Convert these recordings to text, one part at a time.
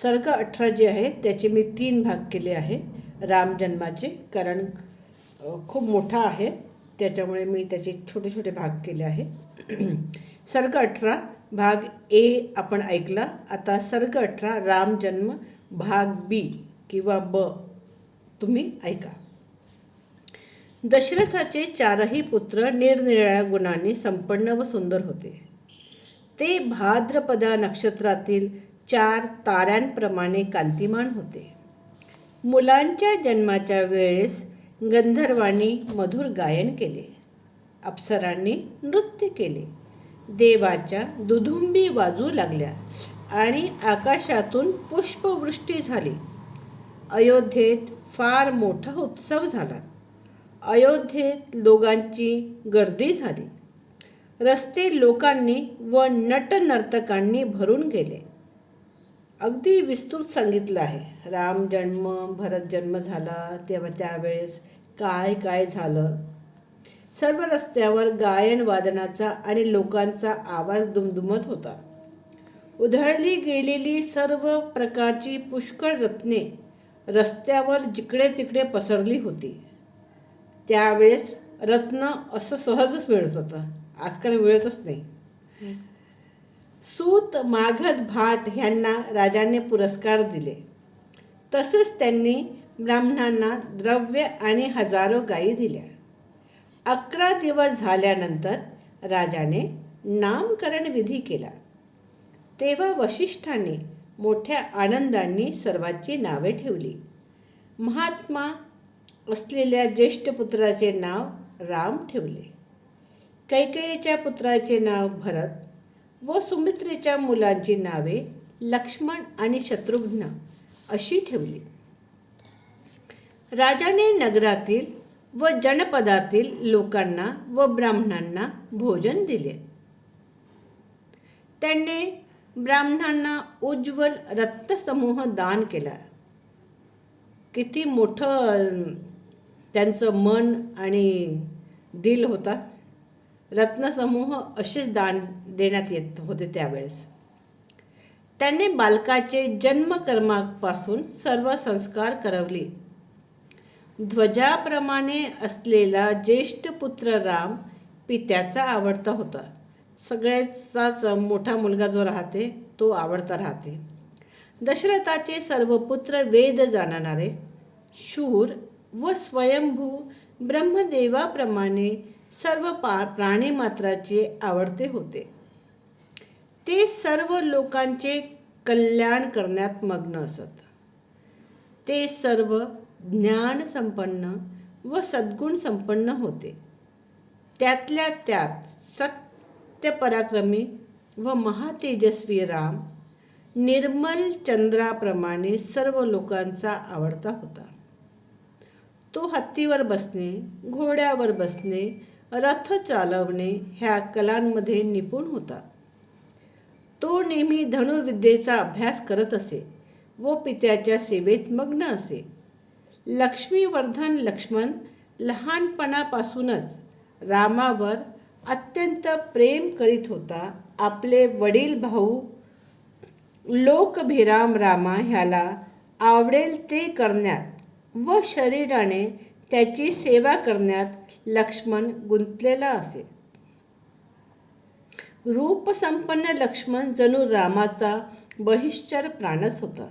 सर्ग 18 जे आहे त्याचे मी 3 भाग केले आहे राम जन्माचे, कारण खूप मोठा आहे त्याच्यामुळे मी त्याचे छोटे छोटे भाग केले आहे. सर्ग 18 भाग ए आपण ऐकला. आता सर्ग 18 राम जन्म भाग बी किंवा ब तुम्ही ऐका. दशरथाचे 4ही पुत्र निरनिराळ्या गुणांनी संपन्न व सुंदर होते. ते भाद्रपदा नक्षत्रातील 4 ताऱ्यांप्रमाणे कांतिमान होते. मुलांच्या जन्माच्या वेळेस गंधर्वांनी मधुर गायन केले, अप्सरांनी नृत्य केले, देवाच्या दुधुंबी वाजू लागल्या आणि आकाशातून पुष्पवृष्टी झाली. अयोध्येत फार मोठा उत्सव झाला. अयोध्येत लोकांची गर्दी झाली. रस्ते लोकांनी व नटनर्तकांनी भरून गेले. अगदी विस्तृत सांगितलं आहे. राम जन्म, भरत जन्म झाला तेव्हा त्यावेळेस काय काय झालं. सर्व रस्त्यावर गायन वादनाचा आणि लोकांचा आवाज दुमदुमत होता. उधळली गेलेली सर्व प्रकारची पुष्कळ रत्ने रस्त्यावर जिकडे तिकडे पसरली होती. त्यावेळेस रत्न असं सहजच मिळत होतं, आजकाल मिळतच नाही. सूत मागध भाट ह्यांना राजाने पुरस्कार दिले. तसेच त्यांनी ब्राह्मणांना द्रव्य आणि हजारो गायी दिल्या. 11 दिवस झाल्यानंतर राजाने नामकरण विधी केला. तेव्हा वसिष्ठांनी मोठ्या आनंदाने सर्वांची नावे ठेवली. महात्मा असलेल्या ज्येष्ठ पुत्राचे नाव राम ठेवले. कैकेयीच्या पुत्राचे नाव भरत व सुमित्रेच्या मुलांची नावे लक्ष्मण आणि शत्रुघ्न अशी ठेवली. राजाने नगरातील व जनपदातील लोकांना व ब्राह्मणांना भोजन दिले. त्यांनी ब्राह्मणांना उज्ज्वल रत्नसमूह दान केला. किती मोठं त्यांचं मन आणि दिल होता. रत्नसमूह असेच दान देण्यात येत होते त्यावेळेस. त्यांनी बालकाचे जन्मकर्मापासून सर्व संस्कार करवले. ध्वजाप्रमाणे असलेला ज्येष्ठ पुत्र राम पित्याचा आवडता होता. सगळ्याचाच मोठा मुलगा जो राहते तो आवडता राहते. दशरथाचे सर्व पुत्र वेद जाणणारे, शूर व स्वयंभू ब्रह्मदेवाप्रमाणे सर्व प्राणीमात्राचे आवडते होते. ते सर्व लोकांचे कल्याण करण्यात मग्न असत. ते सर्व ज्ञानसंपन्न व सद्गुण संपन्न होते. त्यातल्या त्यात सत्यपराक्रमी व महातेजस्वी राम निर्मल चंद्राप्रमाणे सर्व लोकांचा आवडता होता. तो हत्तीवर बसणे, घोड्यावर बसणे, रथ चालवणे ह्या कलांमध्ये निपुण होता. तो नेहमी धनुर्विद्येचा अभ्यास करत असे व पित्याच्या सेवेत मग्न असे. लक्ष्मीवर्धन लक्ष्मण लहानपणापासूनच रामावर अत्यंत प्रेम करीत होता. आपले वडील भाऊ लोकभिराम रामा ह्याला आवडेल ते करण्यात व शरीराने त्याची सेवा करण्यात लक्ष्मण गुंतलेला असे. रूपसंपन्न लक्ष्मण जणू रामाचा बहिष्ठर प्राणच होता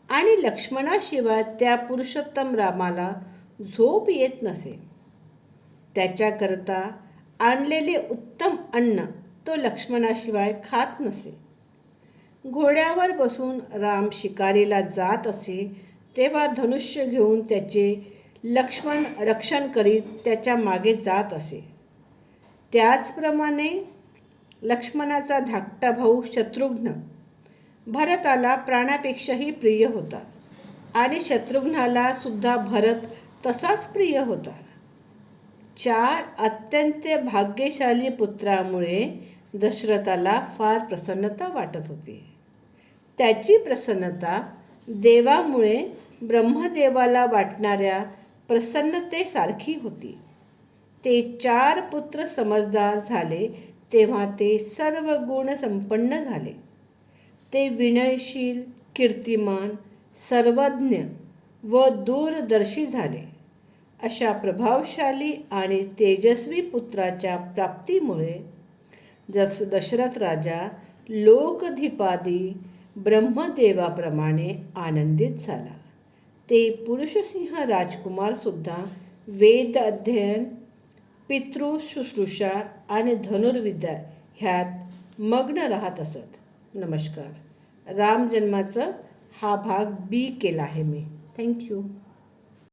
आणि लक्ष्मणाशिवाय त्या पुरुषोत्तम रामाला झोप येत नसे. त्याच्याकरता आणलेले उत्तम अन्न तो लक्ष्मणाशिवाय खात नसे. घोड्यावर बसून राम शिकारीला जात असे तेव्हा धनुष्य घेऊन त्याचे लक्ष्मण रक्षण करीत त्याच्या मागे जात असे. त्याचप्रमाणे लक्ष्मणाचा धाकटा भाऊ शत्रुघ्न भरताला प्राणापेक्षाही प्रिय होता आणि शत्रुघ्नाला सुद्धा भरत तसाच प्रिय होता. 4 अत्यंत भाग्यशाली पुत्रामुळे दशरथाला फार प्रसन्नता वाटत होती. त्याची प्रसन्नता देवामुळे ब्रह्मदेवाला वाटणाऱ्या प्रसन्नतेसारखी होती. ते 4 पुत्र समजदार झाले तेव्हा ते सर्व गुण संपन्न झाले. ते विनयशील, कीर्तिमान, सर्वज्ञ व दूरदर्शी झाले. अशा प्रभावशाली आणि तेजस्वी पुत्राच्या प्राप्तीमुळे दशरथ राजा लोकधिपादी ब्रह्मदेवाप्रमाणे आनंदित झाला. ते पुरुषसिंह राजकुमार सुद्धा वेद अध्ययन, पितृशुश्रूषा आणि धनुर्विद्या ह्यात मग्न राहत असत. नमस्कार. राम जन्माचा हा भाग बी केला आहे मी. थँक्यू.